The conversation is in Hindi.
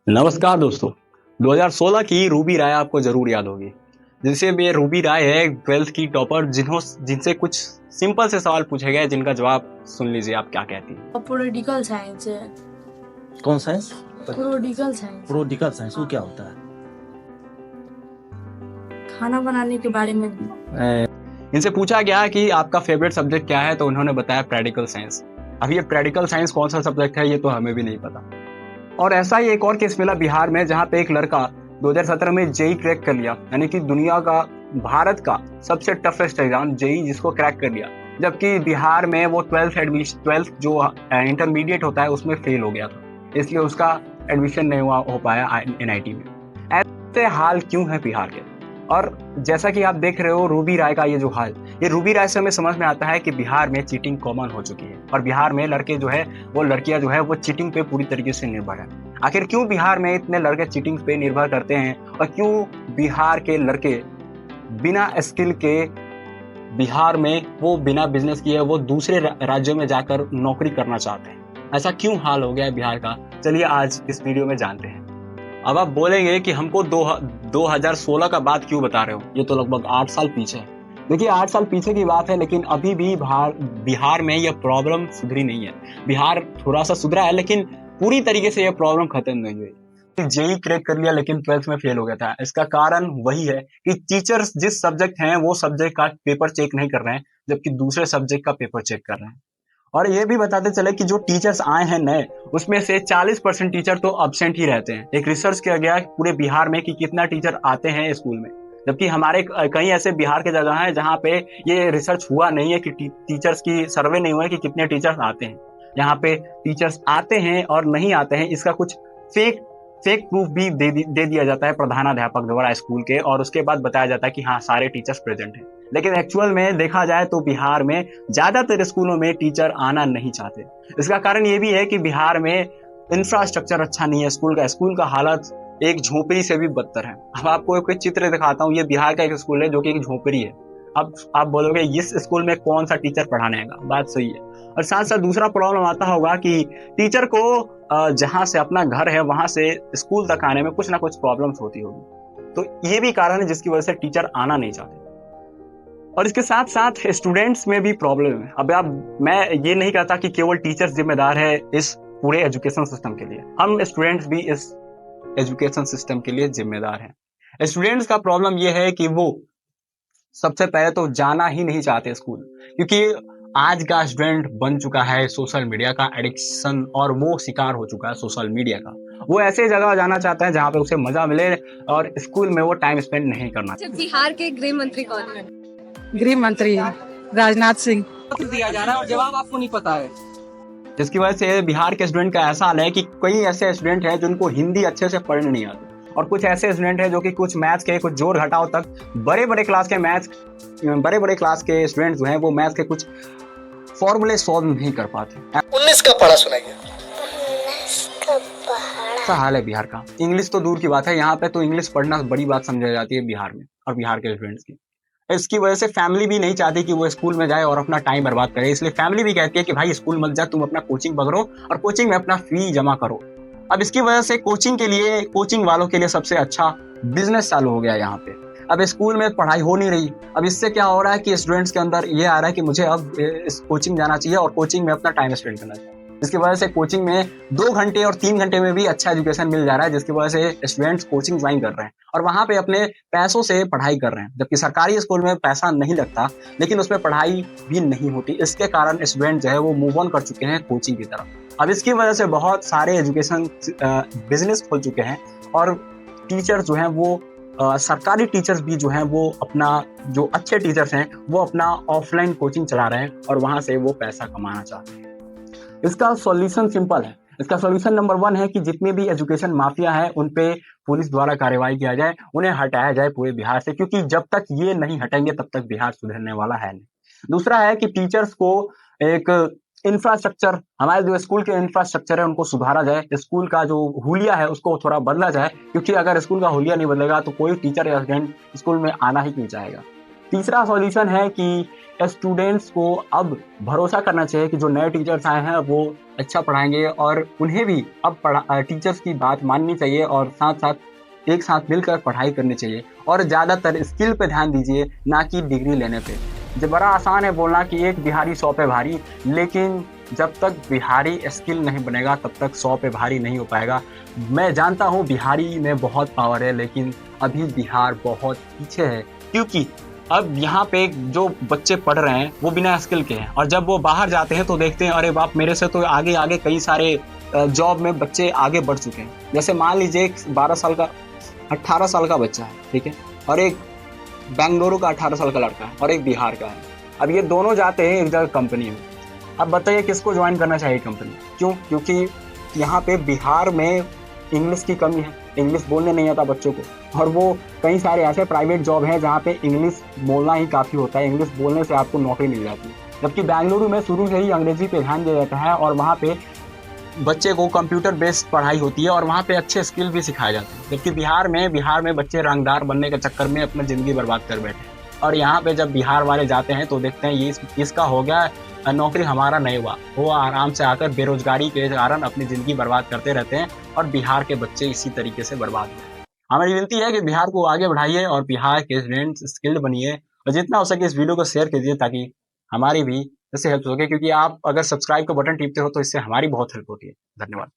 नमस्कार दोस्तों। 2016 की रूबी राय आपको जरूर याद होगी। जैसे ये रूबी राय है 12th की टॉपर जिनसे कुछ सिंपल से सवाल पूछे गए जिनका जवाब सुन लीजिए आप क्या कहती है। पॉलिटिकल साइंस है। कौन science? Political science. Prodigal science वो क्या होता है? खाना बनाने के बारे में। इनसे पूछा गया कि आपका फेवरेट सब्जेक्ट क्या है तो उन्होंने बताया प्रैक्टिकल साइंस। अब ये प्रैक्टिकल साइंस कौन सा सब्जेक्ट है ये तो हमें भी नहीं पता। और ऐसा ही एक और केस मिला बिहार में जहां पे एक लड़का 2017 में जेई क्रैक कर लिया, यानी कि दुनिया का भारत का सबसे टफेस्ट एग्जाम जेई जिसको क्रैक कर लिया, जबकि बिहार में वो 12th जो इंटरमीडिएट होता है उसमें फेल हो गया था, इसलिए उसका एडमिशन नहीं हो पाया एनआईटी में। ऐसे हाल क्यों है बिहार के? और जैसा कि आप देख रहे हो रूबी राय का ये जो हाल, ये रूबी राय से हमें समझ में आता है कि बिहार में चीटिंग कॉमन हो चुकी है और बिहार में लड़के जो है वो लड़कियां जो है वो चीटिंग पे पूरी तरीके से निर्भर है। आखिर क्यों बिहार में इतने लड़के चीटिंग पे निर्भर करते हैं और क्यों बिहार के लड़के बिना स्किल के बिहार में वो बिना बिजनेस किए वो दूसरे राज्यों में जाकर नौकरी करना चाहते हैं? ऐसा क्यों हाल हो गया है बिहार का? चलिए आज इस वीडियो में जानते हैं। अब आप बोलेंगे कि हमको 2016 का बात क्यों बता रहे हो, ये तो लगभग 8 साल पीछे है। देखिए 8 साल पीछे की बात है, लेकिन अभी भी बिहार में यह प्रॉब्लम सुधरी नहीं है। बिहार थोड़ा सा सुधरा है लेकिन पूरी तरीके से यह प्रॉब्लम खत्म नहीं हुई। जेई क्रैक कर लिया लेकिन 12th में फेल हो गया था। इसका कारण वही है कि टीचर्स जिस सब्जेक्ट हैं वो सब्जेक्ट का पेपर चेक नहीं कर रहे हैं, जबकि दूसरे सब्जेक्ट का पेपर चेक कर रहे हैं। और ये भी बताते चले कि जो टीचर्स आए हैं नए, उसमें से 40% टीचर तो अब्सेंट ही रहते हैं। एक रिसर्च किया गया पूरे बिहार में कि कितना टीचर आते हैं स्कूल में, जबकि हमारे कई ऐसे बिहार के जगह हैं जहाँ पे ये रिसर्च हुआ नहीं है कि टीचर्स की सर्वे नहीं हुआ है कि कितने टीचर्स आते हैं। यहाँ पे टीचर्स आते हैं और नहीं आते हैं, इसका कुछ फेक प्रूफ भी दे दिया जाता है प्रधानाध्यापक द्वारा स्कूल के, और उसके बाद बताया जाता है कि हाँ सारे टीचर्स प्रेजेंट हैं। लेकिन एक्चुअल में देखा जाए तो बिहार में ज्यादातर स्कूलों में टीचर आना नहीं चाहते। इसका कारण ये भी है कि बिहार में इंफ्रास्ट्रक्चर अच्छा नहीं है। स्कूल का हालत एक झोपड़ी से भी बदतर है। अब आपको एक चित्र दिखाता हूँ। ये बिहार का एक स्कूल है जो कि एक झोपड़ी है। अब आप बोलोगे इस स्कूल में कौन सा टीचर पढ़ाने आएगा, बात सही है। और साथ साथ दूसरा प्रॉब्लम आता होगा कि टीचर को जहां से अपना घर है वहां से स्कूल तक आने में कुछ ना कुछ प्रॉब्लम्स होती होगी। तो ये भी कारण है जिसकी वजह से टीचर आना नहीं चाहते। और इसके साथ साथ स्टूडेंट्स में भी प्रॉब्लम है। अब मैं ये नहीं कहता कि केवल टीचर्स जिम्मेदार है इस पूरे एजुकेशन सिस्टम के लिए, हम स्टूडेंट्स भी इस एजुकेशन सिस्टम के लिए जिम्मेदार हैं। स्टूडेंट्स का प्रॉब्लम ये है कि वो सबसे पहले तो जाना ही नहीं चाहते स्कूल, क्योंकि आज का स्टूडेंट बन चुका है सोशल मीडिया का एडिक्शन और वो शिकार हो चुका है सोशल मीडिया का। वो ऐसे जगह जाना चाहता है जहाँ पे उसे मजा मिले और स्कूल में वो टाइम स्पेंड नहीं करना चाहता। बिहार के गृह मंत्री कौन है? गृह मंत्री राजनाथ सिंह। दिया जा रहा है और जवाब आपको नहीं पता है, जिसकी वजह से बिहार के स्टूडेंट का ऐसा हाल है कि कई ऐसे स्टूडेंट हैं जिनको हिंदी अच्छे से पढ़ने नहीं आती, और कुछ ऐसे स्टूडेंट हैं जो कि कुछ मैथ्स के कुछ जोड़ घटाव तक बड़े बड़े क्लास के स्टूडेंट जो हैं वो मैथ्स के कुछ फॉर्मूले सॉल्व नहीं कर पाते। 19 का पढ़ा सुनाइए। ऐसा हाल है बिहार का। इंग्लिश तो दूर की बात है, यहाँ पे तो इंग्लिश पढ़ना बड़ी बात समझी जाती है बिहार में और बिहार के स्टूडेंट्स की। इसकी वजह से फैमिली भी नहीं चाहती कि वो स्कूल में जाए और अपना टाइम बर्बाद करे, इसलिए फैमिली भी कहती है कि भाई स्कूल मत जा, तुम अपना कोचिंग पकड़ो और कोचिंग में अपना फी जमा करो। अब इसकी वजह से कोचिंग वालों के लिए सबसे अच्छा बिजनेस चालू हो गया यहाँ पे। अब स्कूल में पढ़ाई हो नहीं रही। अब इससे क्या हो रहा है कि स्टूडेंट्स के अंदर ये आ रहा है कि मुझे अब इस कोचिंग जाना चाहिए और कोचिंग में अपना टाइम स्पेंड करना चाहिए। इसकी वजह से कोचिंग में 2 घंटे और 3 घंटे में भी अच्छा एजुकेशन मिल जा रहा है, जिसकी वजह से स्टूडेंट्स कोचिंग ज्वाइन कर रहे हैं और वहां पे अपने पैसों से पढ़ाई कर रहे हैं, जबकि सरकारी स्कूल में पैसा नहीं लगता लेकिन उसमें पढ़ाई भी नहीं होती। इसके कारण स्टूडेंट जो है वो मूव ऑन कर चुके हैं कोचिंग की तरफ। अब इसकी वजह से बहुत सारे एजुकेशन बिजनेस खुल चुके हैं और टीचर जो हैं वो सरकारी टीचर्स भी जो हैं वो अपना जो अच्छे टीचर्स हैं वो अपना ऑफलाइन कोचिंग चला रहे हैं और वहां से वो पैसा कमाना चाहते हैं। इसका सॉल्यूशन सिंपल है। इसका सॉल्यूशन नंबर 1 है कि जितने भी एजुकेशन माफिया है उन पे पुलिस द्वारा कार्रवाई किया जाए, उन्हें हटाया जाए पूरे बिहार से, क्योंकि जब तक ये नहीं हटेंगे तब तक बिहार सुधरने वाला है नहीं। दूसरा है कि टीचर्स को एक इंफ्रास्ट्रक्चर, हमारे जो स्कूल के इंफ्रास्ट्रक्चर है उनको सुधारा जाए। स्कूल का जो हुलिया है उसको थोड़ा बदला जाए, क्योंकि अगर स्कूल का हुलिया नहीं बदलेगा तो कोई टीचर या स्टूडेंट स्कूल में आना ही नहीं चाहेगा। तीसरा सॉल्यूशन है कि स्टूडेंट्स को अब भरोसा करना चाहिए कि जो नए टीचर्स आए हैं वो अच्छा पढ़ाएंगे और उन्हें भी अब टीचर्स की बात माननी चाहिए और साथ साथ एक साथ मिलकर पढ़ाई करनी चाहिए और ज़्यादातर स्किल पे ध्यान दीजिए, ना कि डिग्री लेने पे। जो बड़ा आसान है बोलना कि एक बिहारी 100 पे भारी, लेकिन जब तक बिहारी स्किल नहीं बनेगा तब तक 100 पे भारी नहीं हो पाएगा। मैं जानता हूँ बिहारी में बहुत पावर है, लेकिन अभी बिहार बहुत पीछे है, क्योंकि अब यहाँ पे जो बच्चे पढ़ रहे हैं वो बिना स्किल के हैं और जब वो बाहर जाते हैं तो देखते हैं अरे बाप, मेरे से तो आगे आगे कई सारे जॉब में बच्चे आगे बढ़ चुके हैं। जैसे मान लीजिए एक 12 साल का 18 साल का बच्चा है, ठीक है, और एक बेंगलुरु का 18 साल का लड़का है और एक बिहार का है। अब ये दोनों जाते हैं एक जगह कंपनी में। अब बताइए किसको ज्वाइन करना चाहिए कंपनी? क्यों? क्योंकि यहाँ पे बिहार में इंग्लिश की कमी है, इंग्लिश बोलने नहीं आता बच्चों को, और वो कई सारे ऐसे प्राइवेट जॉब हैं जहाँ पे इंग्लिश बोलना ही काफ़ी होता है, इंग्लिश बोलने से आपको नौकरी मिल जाती है। जबकि बेंगलुरु में शुरू से ही अंग्रेजी पे ध्यान दिया जाता है और वहाँ पे बच्चे को कंप्यूटर बेस्ड पढ़ाई होती है और वहाँ पे अच्छे स्किल भी सिखाए जाते हैं। जबकि बिहार में बच्चे रंगदार बनने के चक्कर में अपनी ज़िंदगी बर्बाद कर बैठे और यहाँ पे जब बिहार वाले जाते हैं तो देखते हैं ये इसका हो गया, नौकरी हमारा नहीं हुआ, वो आराम से आकर बेरोजगारी के कारण अपनी ज़िंदगी बर्बाद करते रहते हैं और बिहार के बच्चे इसी तरीके से बर्बाद हुए। हमारी विनती है कि बिहार को आगे बढ़ाइए और बिहार के स्टूडेंट्स स्किल्ड बनिए और जितना हो सके इस वीडियो को शेयर कीजिए ताकि हमारी भी इससे हेल्प हो सके, क्योंकि आप अगर सब्सक्राइब का बटन टीपते हो तो इससे हमारी बहुत हेल्प होती है। धन्यवाद।